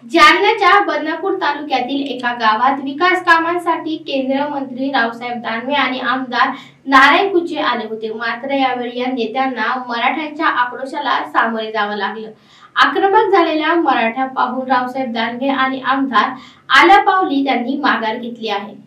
जालन्याच्या बदनापूर तालुक्यातील एका गावात विकास कामांसाठी केंद्रीय मंत्री रावसाहेब दानवे आणि आमदार नारायण कुचे आले होते। मात्र यावेळी या नेत्यांना मराठ्यांच्या आक्रोशाला सामोरे जावं लागलं। आक्रमक झालेल्या मराठा पाहून रावसाहेब दानवे आणि आमदार आल्यापावली त्यांनी माघार घेतली आहे।